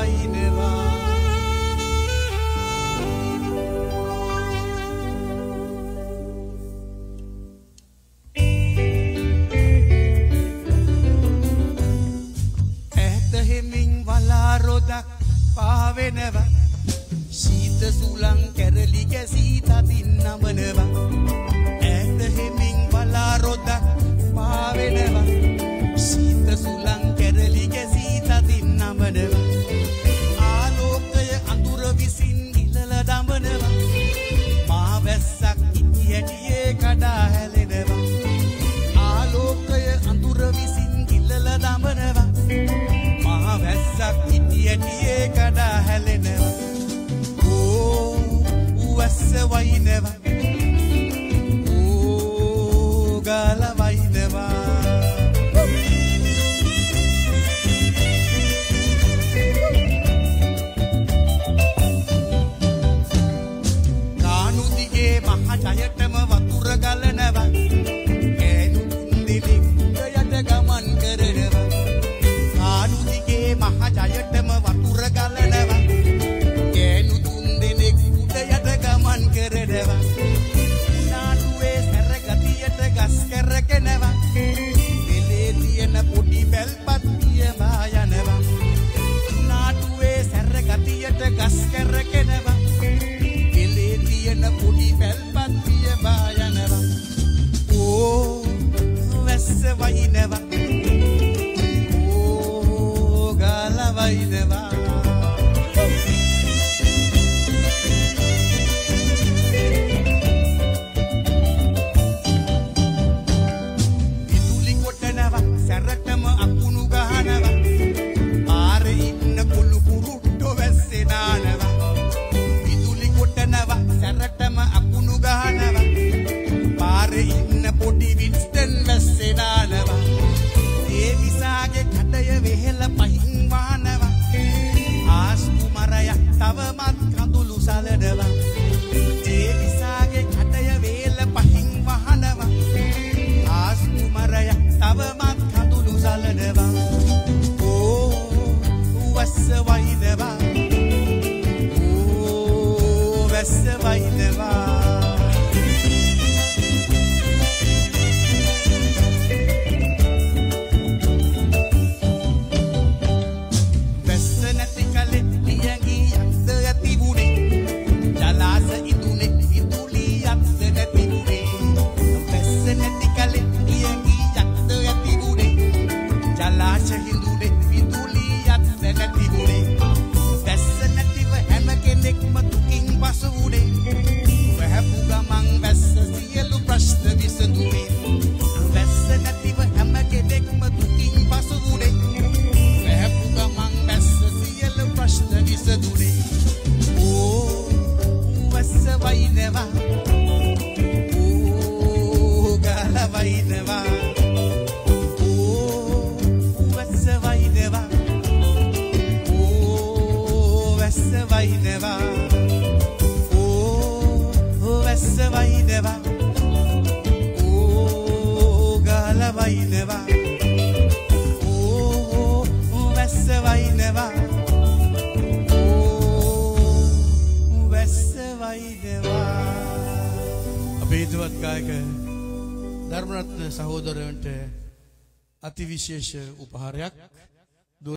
වයින්නවා රොදක් පාවෙනවා සීත සුලං කැරලි කැසී තදින් නමනවා ඈත හිමින් බලා රොදක් පාවෙනවා සීත සුලං කැරලි කැසී තදින් නමනවා ආලෝකය අඳුර විසින් ඉලල දමනවා මා වැස්සක් ඉති හැටියේ කඩා හැලෙනවා ආලෝකය අඳුර විසින් ඉලල දමනවා වැස්සක් ඉතියටියේ කඩා හැලෙනවා ඕ වැස්ස වයින්නවා ඕ ගාල වයින්නවා කානු දිගේ මහ ජයටම වතුර ගලනවා කෑනු තුන්දෙනෙක් උඩ යට ගමන් කරනවා මහජයටම වතුර ගලනවා කෑනු තුන්දෙනෙක් උඩ යට ගමන් කරනවා නාඩුවේ සැරගතියට ගස් කරගෙනවා දෙලේ තියෙන පොඩි බැල්පත් තියවා යනවා නාඩුවේ සැරගතියට ගස් කරගෙනවා දෙලේ තියෙන පොඩි බැල්පත් තියවා යනවා ඕ වැස්ස වයින්නවා වයින්නවා විදුලි කොටනවා සැරටම අකුණු ගහනවා පාරේ ඉන්න කුළු කුරුට්ටෝ වැස්සේ නානවා විදුලි කොටනවා සැරටම අකුණු ගහනවා පාරේ ඉන්න පොඩි වින්ස්ටන් වැස්සේ නානවා ඒ විසාගේ කටය වෙහෙල පහින් වානවා ආස්තු මරයක් තවමත් කඳුළු සලනවා ඒ විසාගේ කටය වේල පහින් වහනවා ආස්තු මරයක් තවමත් කඳුළු සලනවා ඕ වැස්ස වයින්නවා ඕ වැස්ස වයින්නවා ධර්මරත්න සහෝදරයන්ට අතිවිශේෂ උපහාරයක්